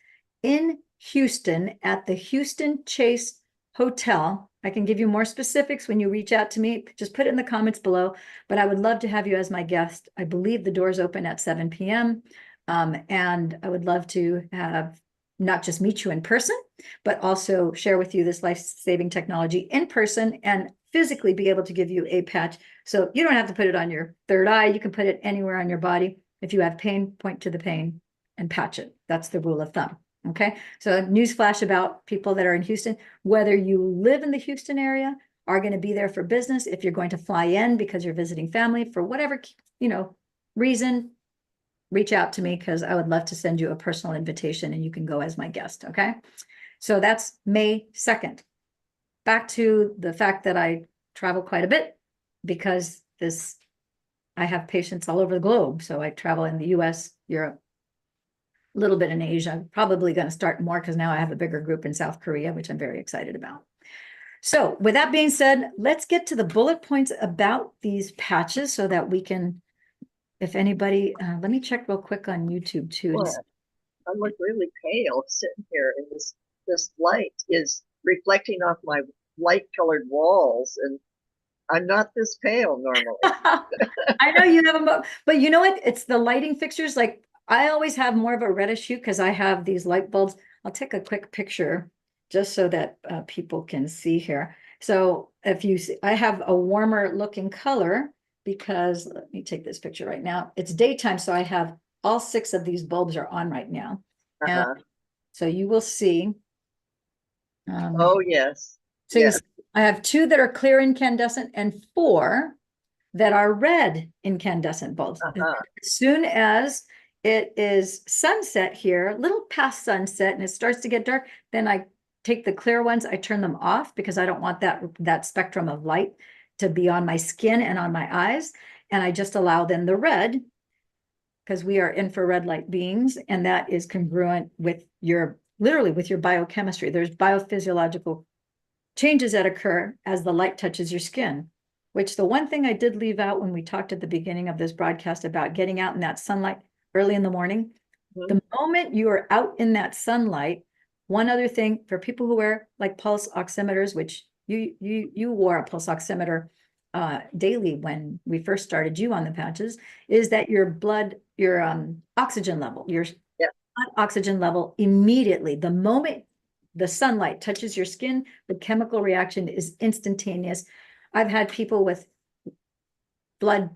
in Houston at the Houston Chase Hotel. I can give you more specifics when you reach out to me. Just put it in the comments below. But I would love to have you as my guest. I believe the doors open at 7 p.m. And I would love to have not just meet you in person, but also share with you this life-saving technology in person and physically be able to give you a patch. So you don't have to put it on your third eye. You can put it anywhere on your body. If you have pain, point to the pain and patch it. That's the rule of thumb. Okay. So a newsflash about people that are in Houston, whether you live in the Houston area, are going to be there for business, if you're going to fly in because you're visiting family for whatever, reason, reach out to me because I would love to send you a personal invitation and you can go as my guest. Okay. So that's May 2nd. Back to the fact that I travel quite a bit because I have patients all over the globe. So I travel in the US, Europe, a little bit in Asia. I'm probably going to start more because now I have a bigger group in South Korea, which I'm very excited about. So with that being said, let's get to the bullet points about these patches so that we can, if anybody, let me check real quick on YouTube too. Boy, I look really pale sitting here, and this light is reflecting off my light-colored walls, and I'm not this pale normally. I know you have them, but you know what? It's the lighting fixtures. Like I always have more of a reddish hue because I have these light bulbs. I'll take a quick picture just so that people can see here. So if you see, I have a warmer looking color because let me take this picture right now. It's daytime, so I have all 6 of these bulbs are on right now. And so you will see. Oh, yes. So you see, I have 2 that are clear incandescent and 4 that are red incandescent bulbs. As soon as it is sunset here, a little past sunset, and it starts to get dark, then I take the clear ones, I turn them off because I don't want that spectrum of light to be on my skin and on my eyes. And I just allow then the red, because we are infrared light beings, and that is congruent with literally with your biochemistry. There's biophysiological changes that occur as the light touches your skin, which the one thing I did leave out when we talked at the beginning of this broadcast about getting out in that sunlight early in the morning, the moment you are out in that sunlight, one other thing for people who wear like pulse oximeters, which you wore a pulse oximeter daily when we first started you on the patches, is that your oxygen level, your blood oxygen level immediately, the moment the sunlight touches your skin, the chemical reaction is instantaneous. I've had people with blood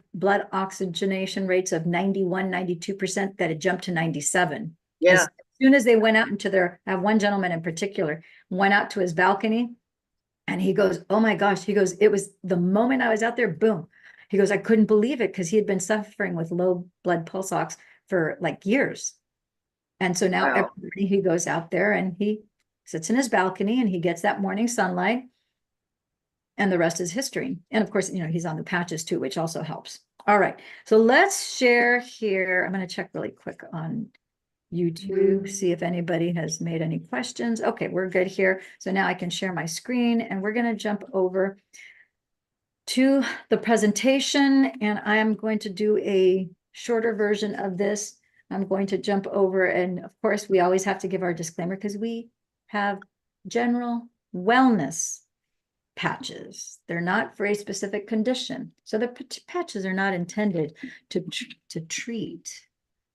oxygenation rates of 91, 92% that had jumped to 97. As soon as they went out into I have one gentleman in particular, went out to his balcony and he goes, oh my gosh, he goes, it was the moment I was out there, boom. He goes, I couldn't believe it because he had been suffering with low blood pulse ox for like years. And so now every morning he goes out there and he sits in his balcony and he gets that morning sunlight, and the rest is history. And of course, he's on the patches too, which also helps. All right, so let's share here. I'm going to check really quick on YouTube, see if anybody has made any questions. Okay, we're good here. So now I can share my screen and we're going to jump over to the presentation, and I am going to do a shorter version of this. I'm going to jump over, and of course, we always have to give our disclaimer because we have general wellness patches. They're not for a specific condition. So the patches are not intended to treat,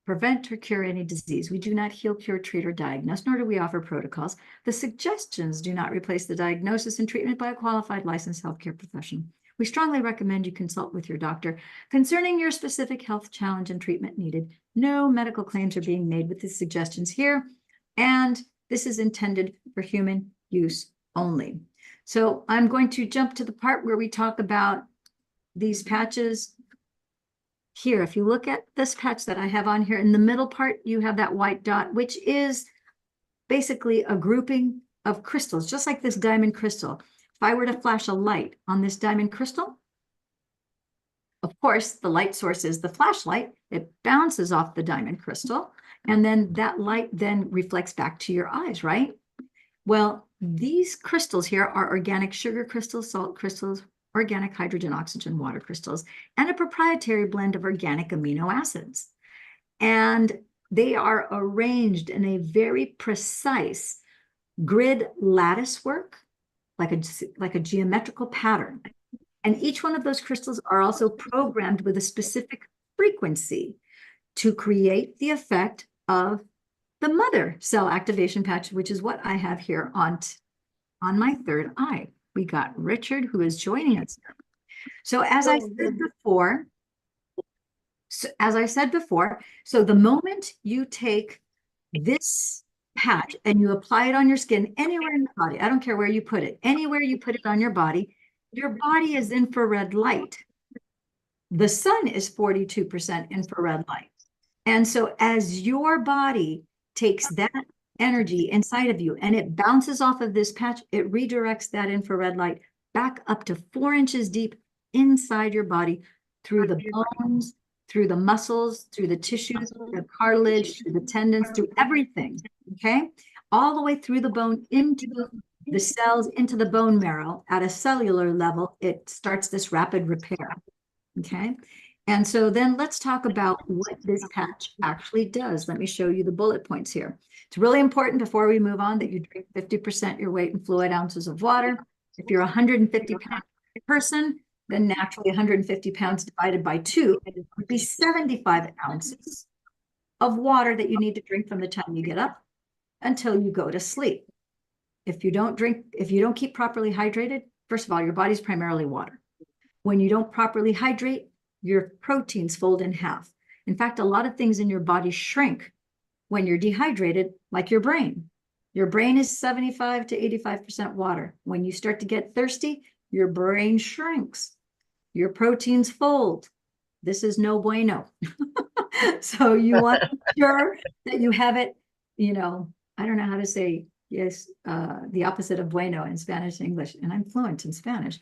prevent, or cure any disease. We do not heal, cure, treat, or diagnose, nor do we offer protocols. The suggestions do not replace the diagnosis and treatment by a qualified licensed healthcare professional. We strongly recommend you consult with your doctor concerning your specific health challenge and treatment needed. No medical claims are being made with the suggestions here, and this is intended for human use only. So I'm going to jump to the part where we talk about these patches here. If you look at this patch that I have on here, in the middle part, you have that white dot, which is basically a grouping of crystals, just like this diamond crystal. If I were to flash a light on this diamond crystal, of course, the light source is the flashlight. It bounces off the diamond crystal, and then that light then reflects back to your eyes, right? Well, these crystals here are organic sugar crystals, salt crystals, organic hydrogen, oxygen, water crystals, and a proprietary blend of organic amino acids. And they are arranged in a very precise grid lattice work, like a geometrical pattern. And each one of those crystals are also programmed with a specific frequency to create the effect of the mother cell activation patch, which is what I have here on my third eye. We got Richard, who is joining us. So as I said before, So, as I said before, so the moment you take this patch and you apply it on your skin anywhere in the body, I don't care where you put it, anywhere you put it on your body is infrared light. The sun is 42% infrared light. And so as your body takes that energy inside of you and it bounces off of this patch, it redirects that infrared light back up to 4 inches deep inside your body through the bones, through the muscles, through the tissues, the cartilage, through the tendons, through everything, okay? All the way through the bone into the cells, into the bone marrow. At a cellular level, it starts this rapid repair, okay? And so then let's talk about what this patch actually does. Let me show you the bullet points here. It's really important before we move on that you drink 50% your weight in fluid ounces of water. If you're a 150-pound person, then naturally 150 pounds divided by 2 would be 75 ounces of water that you need to drink from the time you get up until you go to sleep. If you don't keep properly hydrated, first of all, your body's primarily water. When you don't properly hydrate, your proteins fold in half. In fact, a lot of things in your body shrink when you're dehydrated, like your brain. Your brain is 75 to 85% water. When you start to get thirsty, your brain shrinks. Your proteins fold. This is no bueno. So you want to make sure that you have it, I don't know how to say, yes, the opposite of bueno in Spanish and English, and I'm fluent in Spanish.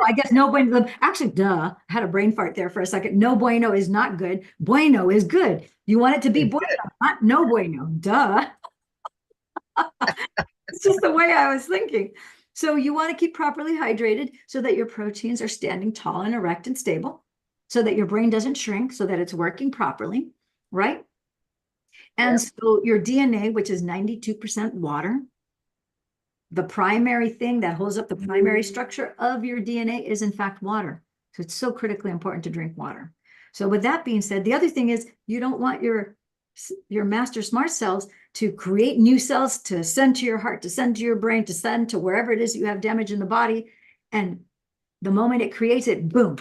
I guess no bueno, actually, duh, I had a brain fart there for a second. No bueno is not good. Bueno is good. You want it to be bueno, not no bueno, duh. It's just the way I was thinking. So you want to keep properly hydrated so that your proteins are standing tall and erect and stable, so that your brain doesn't shrink, so that it's working properly, right? And so your DNA, which is 92% water, the primary thing that holds up the primary structure of your DNA is in fact water. So it's so critically important to drink water. So with that being said, the other thing is you don't want your master smart cells to create new cells to send to your heart, to send to your brain, to send to wherever it is you have damage in the body. And the moment it creates it, boom,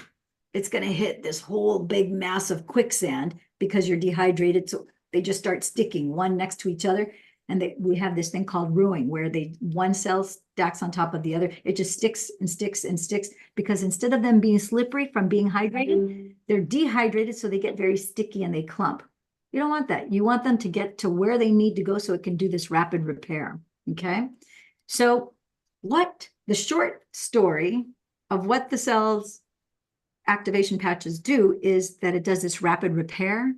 it's going to hit this whole big mass of quicksand because you're dehydrated. So they just start sticking one next to each other. And we have this thing called ruing, where one cell stacks on top of the other. It just sticks and sticks and sticks because instead of them being slippery from being hydrated, they're dehydrated, so they get very sticky and they clump. You don't want that. You want them to get to where they need to go so it can do this rapid repair, okay? So the short story of what the cells activation patches do is that it does this rapid repair.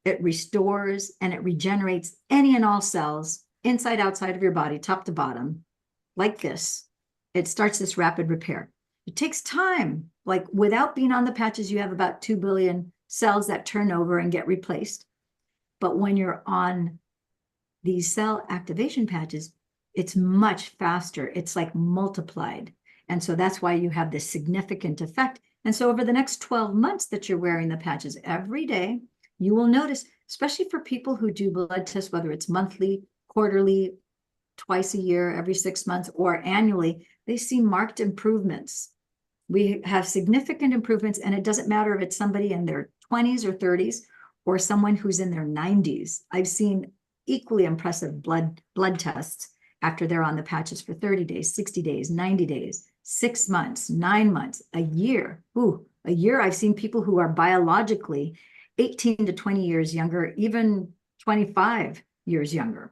It restores and it regenerates any and all cells inside, outside of your body, top to bottom, like this. It starts this rapid repair. It takes time. Like without being on the patches, you have about 2 billion cells that turn over and get replaced. But when you're on these cell activation patches, it's much faster. It's like multiplied. And so that's why you have this significant effect. And so over the next 12 months that you're wearing the patches every day, you will notice, especially for people who do blood tests, whether it's monthly, quarterly, twice a year, every 6 months, or annually, they see marked improvements. We have significant improvements, and it doesn't matter if it's somebody in their 20s or 30s or someone who's in their 90s. I've seen equally impressive blood tests after they're on the patches for 30 days, 60 days, 90 days, 6 months, 9 months, a year. Ooh, a year. I've seen people who are biologically 18 to 20 years younger, even 25 years younger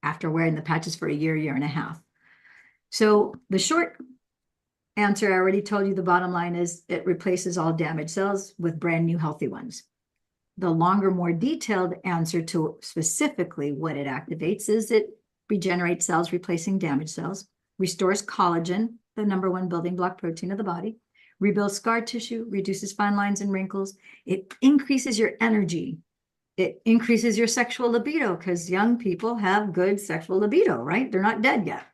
after wearing the patches for a year and a half. So the short answer, I already told you, the bottom line is it replaces all damaged cells with brand new healthy ones. The longer, more detailed answer to specifically what it activates is it regenerates cells, replacing damaged cells, restores collagen, the #1 building block protein of the body, rebuilds scar tissue, reduces fine lines and wrinkles. It increases your energy. It increases your sexual libido because young people have good sexual libido, right? They're not dead yet.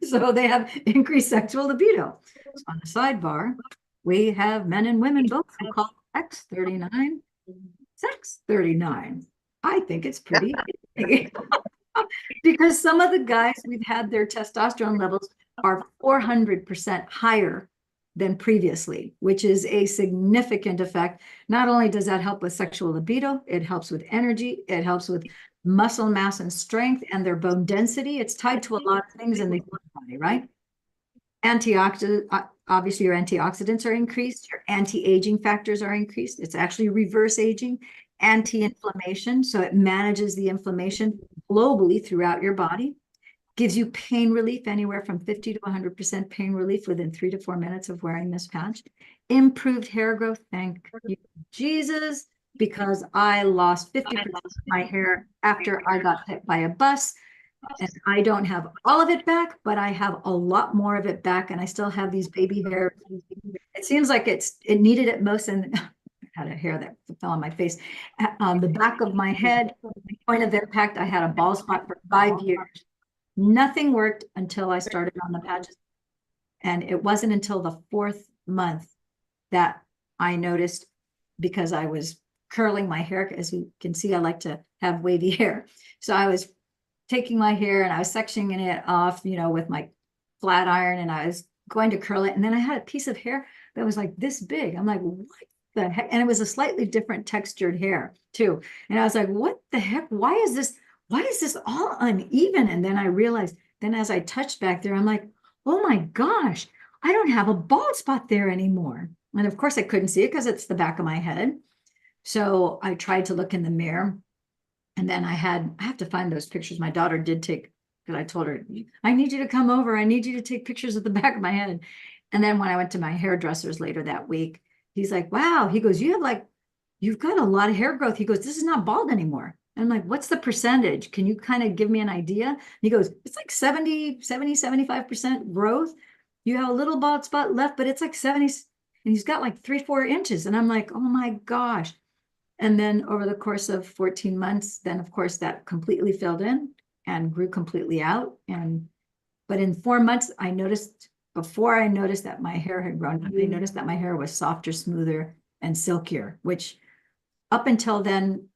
So they have increased sexual libido. So on the sidebar, we have men and women both who call X39 Sex 39. I think it's pretty big. Because some of the guys we've had their testosterone levels are 400% higher than previously, which is a significant effect. Not only does that help with sexual libido, it helps with energy, it helps with muscle mass and strength and their bone density. It's tied to a lot of things in the human body, right? Antioxidant, obviously your antioxidants are increased, your anti-aging factors are increased. It's actually reverse aging, anti-inflammation. So it manages the inflammation globally throughout your body, gives you pain relief, anywhere from 50 to 100% pain relief within 3 to 4 minutes of wearing this patch. Improved hair growth, thank you, Jesus, because I lost 50% of my hair after I got hit by a bus. And I don't have all of it back, but I have a lot more of it back, and I still have these baby hairs. It seems like it needed it most, and I had a hair that fell on my face. On the back of my head, point of impact, I had a bald spot for 5 years. Nothing worked until I started on the patches. And it wasn't until the 4th month that I noticed, because I was curling my hair. As you can see, I like to have wavy hair. So I was taking my hair and I was sectioning it off, with my flat iron, and I was going to curl it. And then I had a piece of hair that was like this big. I'm like, what the heck? And it was a slightly different textured hair too. And I was like, what the heck? Why is this all uneven? And then I realized, then as I touched back there, I'm like, oh my gosh, I don't have a bald spot there anymore. And of course I couldn't see it because it's the back of my head. So I tried to look in the mirror. And then I have to find those pictures my daughter did take, because I told her, I need you to come over. I need you to take pictures of the back of my head. And then when I went to my hairdressers later that week, he's like, wow, he goes, you've got a lot of hair growth. He goes, this is not bald anymore. And I'm like, what's the percentage? Can you kind of give me an idea? And he goes, it's like 75% growth. You have a little bald spot left, but it's like 70. And he's got like 3-4 inches. And I'm like, oh my gosh. And then over the course of 14 months, then of course that completely filled in and grew completely out. But in 4 months, before I noticed that my hair had grown, I noticed that my hair was softer, smoother, and silkier, which up until then,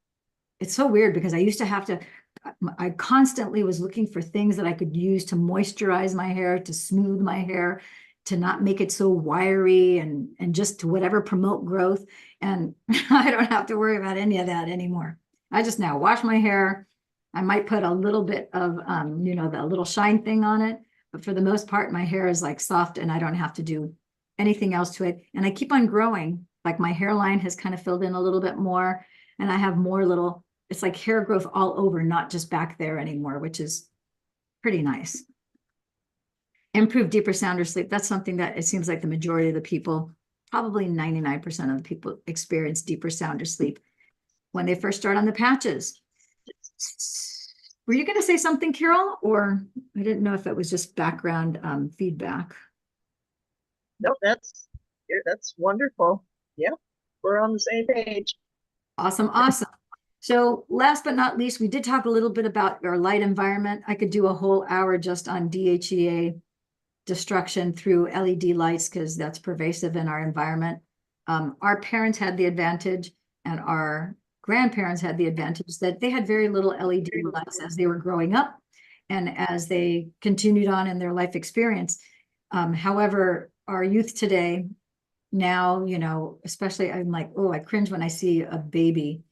it's so weird because I constantly was looking for things that I could use to moisturize my hair, to smooth my hair, to not make it so wiry, and just to whatever promote growth. And I don't have to worry about any of that anymore. I just now wash my hair. I might put a little bit of, the little shine thing on it. But for the most part, my hair is like soft and I don't have to do anything else to it. And I keep on growing. Like my hairline has kind of filled in a little bit more. And I have more it's like hair growth all over, not just back there anymore, which is pretty nice. Improve deeper, sounder sleep. That's something that it seems like the majority of the people, probably 99% of the people, experience deeper, sounder sleep when they first start on the patches. Were you going to say something, Carol? Or I didn't know if it was just background feedback. No, that's wonderful. Yeah, we're on the same page. Awesome. So last but not least, we did talk a little bit about our light environment. I could do a whole hour just on DHEA destruction through LED lights, because that's pervasive in our environment. Our parents had the advantage, and our grandparents had the advantage that they had very little LED lights as they were growing up and as they continued on in their life experience. However, our youth today, now, especially, I'm like, oh, I cringe when I see a baby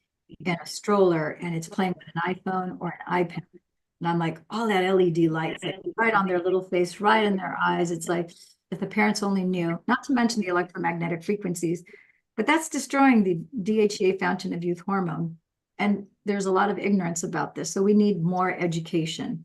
in a stroller and it's playing with an iPhone or an iPad. And I'm like, all that LED lights, like, right on their little face, right in their eyes. It's like, if the parents only knew, not to mention the electromagnetic frequencies, but that's destroying the DHEA fountain of youth hormone. And there's a lot of ignorance about this. So we need more education.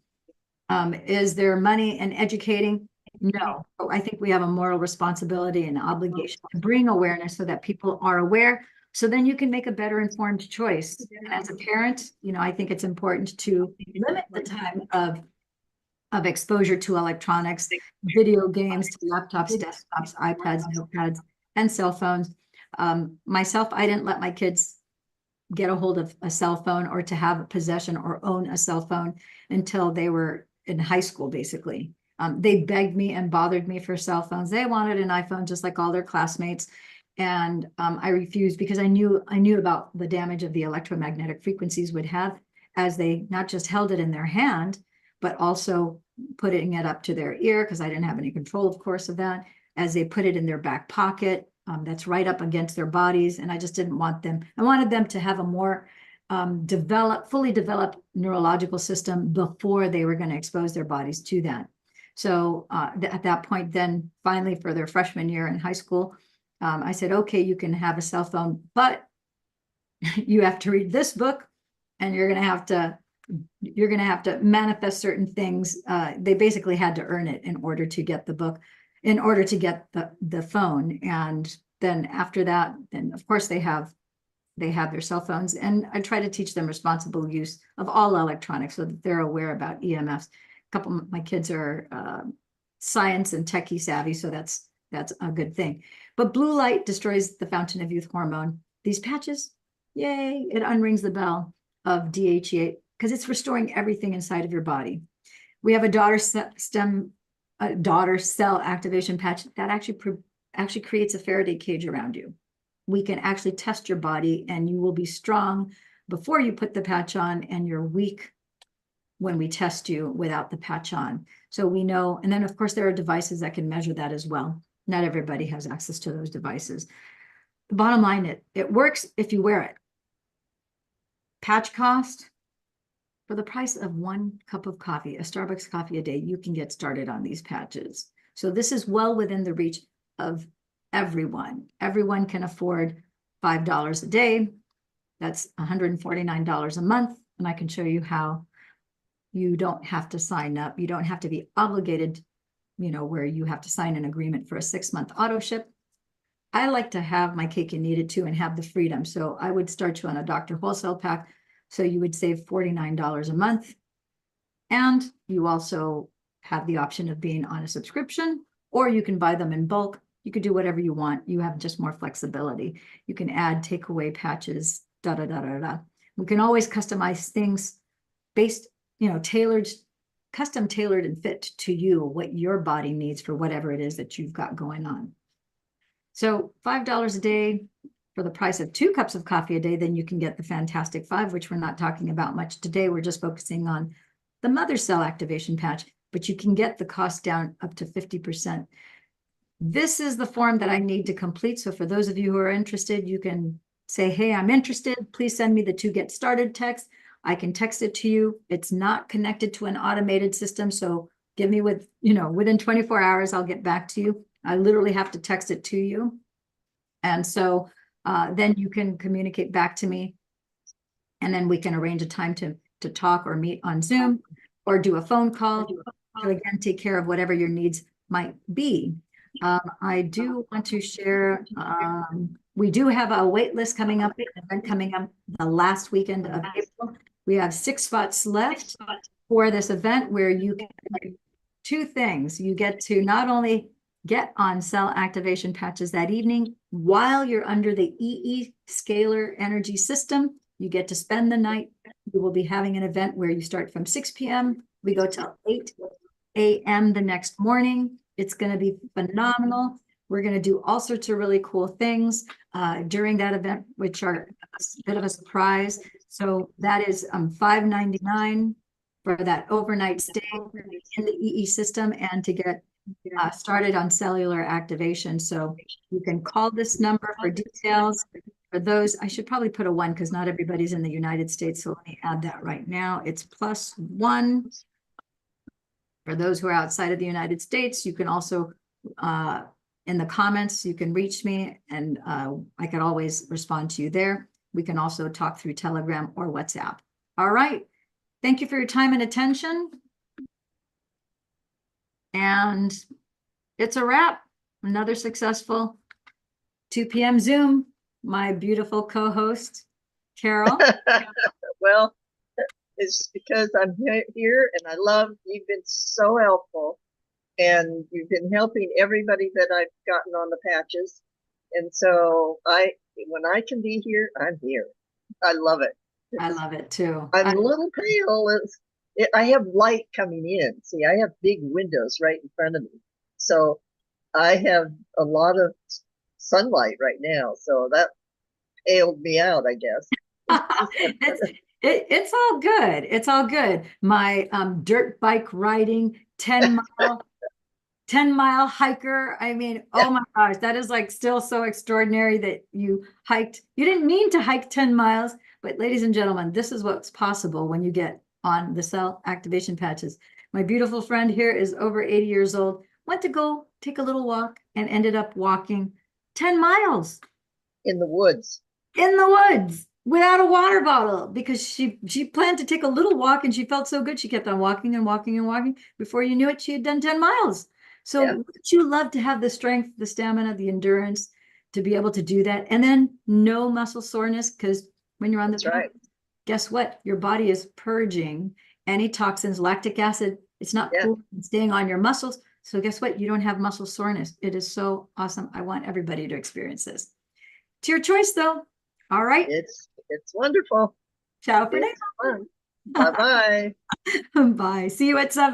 Is there money in educating? No. But I think we have a moral responsibility and obligation to bring awareness so that people are aware. So then you can make a better informed choice. And as a parent, I think it's important to limit the time of exposure to electronics, video games, to laptops, desktops, iPads, notepads, and cell phones. Myself, I didn't let my kids get a hold of a cell phone or to have possession or own a cell phone until they were in high school, basically. They begged me and bothered me for cell phones. They wanted an iPhone just like all their classmates. And I refused because I knew about the damage of the electromagnetic frequencies would have as they not just held it in their hand, but also putting it up to their ear, because I didn't have any control, of course, of that. as they put it in their back pocket. That's right up against their bodies. And I just didn't want them. I wanted them to have a more fully developed neurological system before they were going to expose their bodies to that. So at that point, then finally for their freshman year in high school, I said, okay, you can have a cell phone, but you have to read this book, and you're going to have to manifest certain things. They basically had to earn it in order to get the book, in order to get the phone. And then after that, then of course they have their cell phones, and I try to teach them responsible use of all electronics so that they're aware about EMFs. A couple of my kids are science and techie savvy, so that's a good thing. But blue light destroys the fountain of youth hormone. These patches, yay, it unrings the bell of DHEA because it's restoring everything inside of your body. We have a daughter cell activation patch that actually creates a Faraday cage around you. We can actually test your body, and you will be strong before you put the patch on, and you're weak when we test you without the patch on. So we know, and then of course there are devices that can measure that as well. Not everybody has access to those devices. The bottom line, it works if you wear it. Patch cost, for the price of 1 cup of coffee, a Starbucks coffee a day, you can get started on these patches. So this is well within the reach of everyone. Everyone can afford $5 a day. That's $149 a month. And I can show you how you don't have to sign up. You don't have to be obligated, where you have to sign an agreement for a 6-month auto ship. I like to have my cake and eat it too and have the freedom. So I would start you on a Dr. Wholesale pack. So you would save $49 a month. And you also have the option of being on a subscription, or you can buy them in bulk. You could do whatever you want. You have just more flexibility. You can add takeaway patches, We can always customize things based, custom tailored and fit to you, what your body needs for whatever it is that you've got going on. So $5 a day for the price of 2 cups of coffee a day, then you can get the Fantastic 5, which we're not talking about much today. We're just focusing on the mother cell activation patch, but you can get the cost down up to 50%. This is the form that I need to complete. So for those of you who are interested, you can say, hey, I'm interested. Please send me the to get started text. I can text it to you. It's not connected to an automated system. So give me within 24 hours, I'll get back to you. I literally have to text it to you. And so then you can communicate back to me. And then we can arrange a time to talk or meet on Zoom or do a phone call to, again, take care of whatever your needs might be. I do want to share, we do have a wait list coming up, an event coming up the last weekend of April. We have 6 spots left for this event where you can do 2 things. You get to not only get on cell activation patches that evening while you're under the EE scalar energy system. You get to spend the night. We will be having an event where you start from 6 p.m. We go till 8 a.m. the next morning. It's going to be phenomenal. We're going to do all sorts of really cool things during that event, which are a bit of a surprise. So that is $5.99 for that overnight stay in the EE system and to get started on cellular activation. So you can call this number for details. For those, I should probably put a 1 because not everybody's in the United States. So let me add that right now. It's +1. For those who are outside of the United States, you can also, in the comments, you can reach me and I can always respond to you there. We can also talk through Telegram or WhatsApp. All right. Thank you for your time and attention. And it's a wrap. Another successful 2 p.m. Zoom. My beautiful co-host, Carol. Well, it's because I'm here and you've been so helpful, and you've been helping everybody that I've gotten on the patches. And so when I can be here, I'm here. I love it. I love it too. I'm a little pale. I have light coming in. See, I have big windows right in front of me. So I have a lot of sunlight right now. So that paled me out, I guess. It's all good. It's all good. My dirt bike riding 10-mile 10-mile hiker. I mean, oh my gosh, that is like still so extraordinary that you hiked. You didn't mean to hike 10 miles, but ladies and gentlemen, this is what's possible when you get on the cell activation patches. My beautiful friend here is over 80 years old, went to go take a little walk and ended up walking 10 miles In the woods. in the woods without a water bottle because she planned to take a little walk and she felt so good. She kept on walking and walking and walking. Before you knew it, she had done 10 miles. So Yeah. would you love to have the strength, the stamina, the endurance to be able to do that? And then no muscle soreness, because when you're on the That's right. guess what? Your body is purging any toxins, lactic acid. It's not Yeah. pooling and staying on your muscles. So guess what? You don't have muscle soreness. It is so awesome. I want everybody to experience this. It's your choice, though. All right. It's wonderful. Ciao for It's fun. Bye-bye. now. Bye. See you at 7.